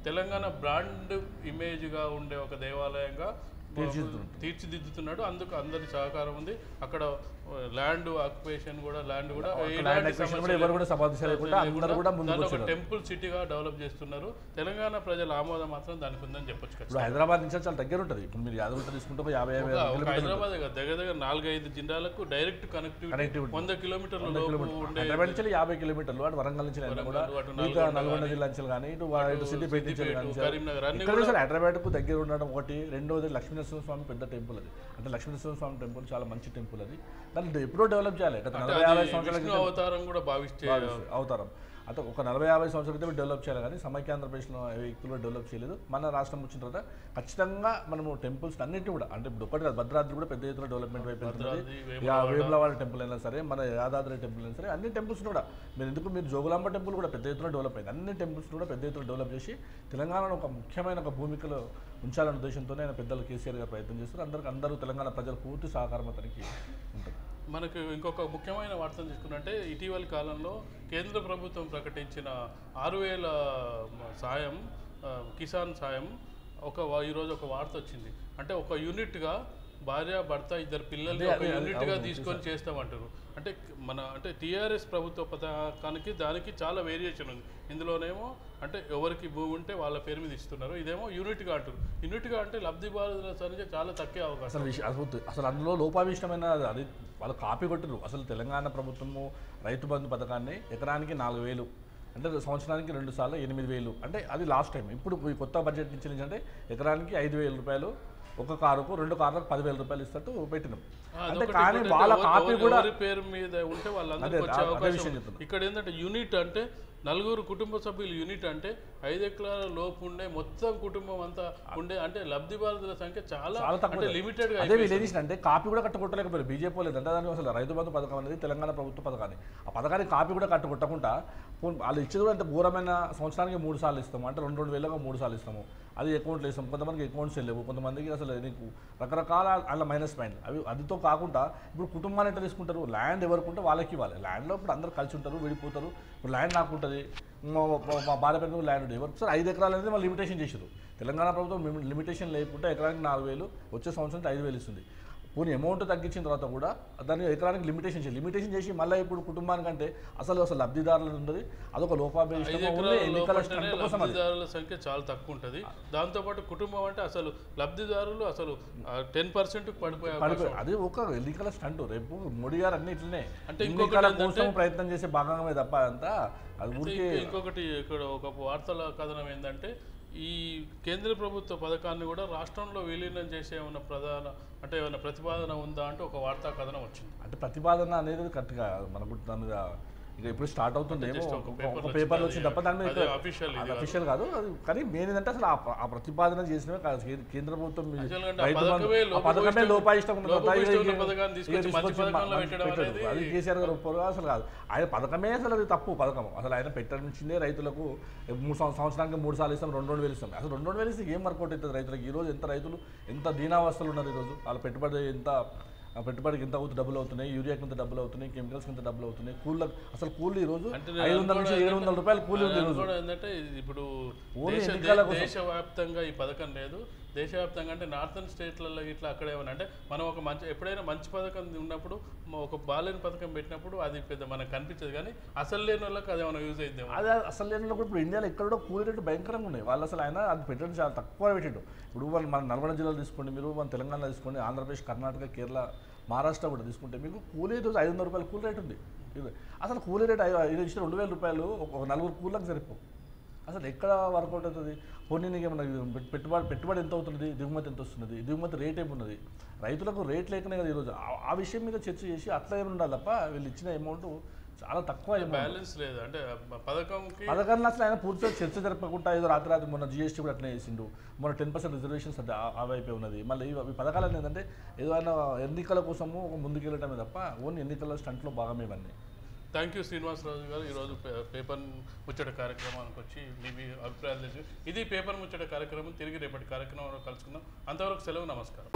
Speaker 1: తెలంగాణ బ్రాండ్ ఇమేజ్గా ఉండే ఒక దేవాలయంగా తీర్చిదిద్దుతున్నాడు. అందుకు అందరి సహకారం ఉంది. అక్కడ ల్యాండ్ ఆక్యుపేషన్ కూడా టెంపుల్ సిటీగా డెవలప్ చేస్తున్నారు. తెలంగాణ ప్రజల ఆమోదం మాత్రం దానికి ఉందని చెప్పొచ్చు.
Speaker 4: ఇప్పుడు హైదరాబాద్ నుంచి చాలా దగ్గర ఉంటుంది. ఇప్పుడు మీరు యాదగిరి తీసుకుంటే 50
Speaker 1: హైదరాబాద్ దగ్గర 4-5 జిల్లాలకు డైరెక్ట్ కనెక్టివిటీ 100 కిలోమీటర్లు
Speaker 4: 50 కిలోమీటర్లు అటు వరంగల్ నుంచి నల్గొండ జిల్లా నుంచి కానీ ఇటు సిద్దిపేట నుంచి
Speaker 1: కరీంనగర్ అన్ని
Speaker 4: హైదరాబాద్కు దగ్గర ఉండడం ఒకటి. రెండోది లక్ష్మీనరసింహస్వామి పెద్ద టెంపుల్ అది. అంటే లక్ష్మీనరసింహస్వామి టెంపుల్ చాలా మంచి టెంపుల్ అది. దాన్ని ఎప్పుడో డెవలప్ చేయాలి. 40-50 సంవత్సరాల
Speaker 1: అవతారం కూడా భావిస్తే
Speaker 4: అవతారం అంటే ఒక 40-50 సంవత్సరాల క్రితం డెవలప్ చేయాలి, కానీ సమైక్యాంధ్రప్రదేశ్లో వ్యక్తులు డెవలప్ చేయలేదు. మన రాష్ట్రం వచ్చిన తర్వాత ఖచ్చితంగా మనము టెంపుల్స్ అన్నింటినీ కూడా అంటే ఇప్పుడు ఒకటి భద్రాద్రి కూడా పెద్ద ఎత్తున డెవలప్మెంట్ వైపు వెళ్తుంది. వేములవాడ టెంపుల్ అయినా సరే, మన యాదాద్రి టెంపుల్ అయినా సరే, అన్ని టెంపుల్స్ కూడా మీరు జోగులాంబ టెంపుల్ కూడా పెద్ద ఎత్తున డెవలప్ అయింది. అన్ని టెంపుల్స్ కూడా పెద్ద ఎత్తున డెవలప్ చేసి తెలంగాణలో ఒక ముఖ్యమైన ఒక భూమికలో ఉంచాలనే ఉద్దేశంతోనే ఆయన పెద్దలు కేసీఆర్ గారు ప్రయత్నం చేస్తారు. అందరూ తెలంగాణ ప్రజలు పూర్తి సహకారం అతనికి ఉంటుంది.
Speaker 1: మనకు ఇంకొక ముఖ్యమైన వార్తను తీసుకున్నట్టే ఇటీవలి కాలంలో కేంద్ర ప్రభుత్వం ప్రకటించిన 6,000 సాయం, కిసాన్ సాయం ఈరోజు ఒక వార్త వచ్చింది. అంటే ఒక యూనిట్గా భార్య భర్త 2 పిల్లల్ని ఒక యూనిట్గా తీసుకొని చేస్తామంటారు. అంటే టీఆర్ఎస్ ప్రభుత్వ పథకానికి దానికి చాలా వేరియేషన్ ఉంది. ఇందులోనేమో అంటే ఎవరికి భూమి ఉంటే వాళ్ళ పేరు మీద ఇస్తున్నారు, ఇదేమో యూనిట్గా అంటారు. యూనిట్గా అంటే లబ్ధిదారుల సంఖ్య చాలా తక్కువ అవకాశం.
Speaker 4: అసలు అందులో లోపాభిష్టమైన అది వాళ్ళు కాపీ కొట్టరు. అసలు తెలంగాణ ప్రభుత్వము రైతు బంధు పథకాన్ని ఎకరానికి 4,000 అంటే సంవత్సరానికి 2 సార్లు 8,000 అంటే అది లాస్ట్ టైం. ఇప్పుడు ఈ కొత్త బడ్జెట్ నుంచి అంటే ఎకరానికి 5,000 రూపాయలు, ఒక కారుకు 2 కార్లకు 10,000 రూపాయలు ఇస్తూ పెట్టినాం. అంటే కానీ వాళ్ళ కాపీ కూడా
Speaker 1: పేరు మీద ఉంటే వాళ్ళందరికీ వచ్చే అవకాశం. ఇక్కడ ఏంటంటే యూనిట్ అంటే 4 కుటుంబ సభ్యులు యూనిట్ అంటే 5 ఎకరాల లోపు ఉండే మొత్తం కుటుంబం అంతా ఉండే అంటే లబ్ధిదారుల సంఖ్య చాలా అంటే లిమిటెడ్ గా.
Speaker 4: అదే వీళ్ళు అంటే కాపీ కూడా కట్టుకొట్టలేకపోయారు బీజేపీ లేదంటే దాని అసలు రైతు బంధు పథకం అనేది తెలంగాణ ప్రభుత్వ పథకాన్ని. ఆ పథకానికి కాపీ కూడా కట్టుకొట్టకుండా వాళ్ళు ఇచ్చేది కూడా అంటే ఘోరమైన సంవత్సరానికి 3 సార్లు ఇస్తాము, అంటే 2,000 3 సార్లు ఇస్తాము. అది అకౌంట్లో ఇస్తాం. కొంతమందికి అకౌంట్స్ లేవు, కొంతమందికి అసలు నీకు రకరకాల అలా మైనస్ పాయింట్ అదితో కాకుండా ఇప్పుడు కుటుంబాన్ని ఎట్లా తీసుకుంటారు, ల్యాండ్ ఎవరికి ఉంటే వాళ్ళకి ఇవ్వాలి. ల్యాండ్లో ఇప్పుడు అందరూ కలిసి ఉంటారు, విడిపోతారు. ఇప్పుడు ల్యాండ్ నాకు ఉంటుంది, మా భార్య పేరు ల్యాండ్ ఉంటుంది, ఎవరికి సార్ 5 ఎకరాలు అనేది వాళ్ళు లిమిటేషన్ చేశారు. తెలంగాణ ప్రభుత్వం లిమిటేషన్ లేకుంటే ఎకరానికి 4,000, వచ్చే సంవత్సరానికి 5,000 ఇస్తుంది. కొన్ని అమౌంట్ తగ్గించిన తర్వాత కూడా దాన్ని ఎకరానికి లిమిటేషన్ చేసి మళ్ళీ ఇప్పుడు కుటుంబానికంటే అసలు లబ్ధిదారులు ఉంటుంది. అదొక
Speaker 1: లబ్ధిదారుల సంఖ్య చాలా తక్కువ ఉంటుంది. దాంతోపాటు కుటుంబం అంటే అసలు లబ్ధిదారులు అసలు 10% పడిపోయే
Speaker 4: అది ఒక ఎన్నికల స్టంట్. రేపు మోడీ గారు అన్ని ఇట్లనే అంటే ఇంకొక ప్రయత్నం చేసే భాగంగా తప్ప అంతా అది.
Speaker 1: ఇంకొకటి ఇక్కడ ఒక వార్తల కథనం ఏంటంటే ఈ కేంద్ర ప్రభుత్వ పథకాన్ని కూడా రాష్ట్రంలో విలీనం చేసే ఏమైనా ప్రతిపాదన ఉందా అంటే ఒక వార్తా కథనం వచ్చింది.
Speaker 4: అంటే ప్రతిపాదన అనేది కరెక్ట్గా మనకు దాని ఇక ఇప్పుడు స్టార్ట్ అవుతుంది ఏమో ఒక పేపర్లో వచ్చింది తప్ప దాని మీద అఫీషియల్ కాదు. కానీ మెయిన్ ఏంటంటే అసలు ఆ ప్రతిపాదన చేసినవే కేంద్ర ప్రభుత్వం పథకమే లోపాయిష్టం అది కేసీఆర్ గారు ఒప్పుకోరు అసలు కాదు. ఆయన పథకమే అసలు అది తప్పు పథకం. అసలు ఆయన పెట్టించిందే రైతులకు 3 సంవత్సరానికి 3 సార్లు ఇస్తాం, 2,000 ఇస్తాం. అసలు 2,000 ఇస్తే ఏం వర్కౌట్ అవుతుంది రైతులకు? ఈరోజు ఎంత రైతులు ఎంత దీనావస్థలు ఉన్నారు. ఈరోజు వాళ్ళ పెట్టుబడికి ఎంత అవుతుంది, డబ్బులు అవుతున్నాయి, యూరియాకి ఎంత డబ్బులు అవుతున్నాయి, కెమికల్స్కి ఎంత డబ్బులు అవుతున్నాయి, అసలు కూలీలు ఈరోజు 500 నుంచి 700 రూపాయలు కూలీ ఉంది.
Speaker 1: ఏంటంటే ఇప్పుడు దేశవ్యాప్తంగా ఈ పథకం లేదు. దేశవ్యాప్తంగా అంటే నార్థన్ స్టేట్లలో ఇట్లా అక్కడ ఏమన్నా అంటే మనం ఒక ఎప్పుడైనా మంచి పథకం ఉన్నప్పుడు ఒక బాలేని పథకం పెట్టినప్పుడు అది పెద్ద మనకు కనిపించదు, కానీ అసలు లేని వాళ్ళకి అది ఏమైనా యూజ్ అవుతుంది.
Speaker 4: అదే అసలు లేని వాళ్ళకి ఇప్పుడు ఇండియాలో ఎక్కడ కూడా కూలీ రేట్లు భయంకరంగా ఉన్నాయి. వాళ్ళు అసలు ఆయన అది పెట్టడం చాలా తక్కువ పెట్టిండు. ఇప్పుడు మన నల్గొండ జిల్లాలో తీసుకోండి, మీరు మన తెలంగాణలో తీసుకోండి, ఆంధ్రప్రదేశ్, కర్ణాటక, కేరళ, మహారాష్ట్ర కూడా తీసుకుంటే మీకు కూలీ రోజు 500 రూపాయలు కూలీ రేట్ ఉంది. అసలు కూలీ రేట్ ఇచ్చిన 2,000 రూపాయలు ఒక 4 కూలీలకు సరిపో. అసలు ఎక్కడ వర్కౌట్ అవుతుంది? పోనీ నీకు ఏమన్నా పెట్టుబడి ఎంత అవుతుంది, దిగుమతి ఎంత వస్తున్నది, దిగుమతి రేట్ ఏమున్నది? రైతులకు రేట్ లేకనే కదా ఈరోజు ఆ విషయం మీద చర్చ చేసి అట్లా ఏమి ఉండాలి తప్ప వీళ్ళు ఇచ్చిన అమౌంట్ చాలా తక్కువ.
Speaker 1: బ్యాలెన్స్ లేదు అంటే
Speaker 4: పథకాన్ని అసలు ఆయన పూర్తిగా చర్చ జరపకుండా ఏదో రాత్రి మొన్న జిఎస్టీ కూడా అట్లనే చేసిండు. మొన్న 10% రిజర్వేషన్స్ అంటే అవైపోయి ఉన్నది. మళ్ళీ ఈ పథకాలు ఏంటంటే ఏదో ఆయన ఎన్నికల కోసము ముందుకెళ్ళటమే తప్ప ఓన్లీ ఎన్నికల స్టంట్లో భాగమే ఇవన్నీ.
Speaker 1: థ్యాంక్ యూ శ్రీనివాసరాజు గారు. ఈరోజు పేపర్ ముచ్చట కార్యక్రమానికి వచ్చి మీ అభిప్రాయాలు తెలిసి ఇది పేపర్ ముచ్చట కార్యక్రమం. తిరిగి రేపటి కార్యక్రమంలో కలుసుకుందాం. అంతవరకు సెలవు. నమస్కారం.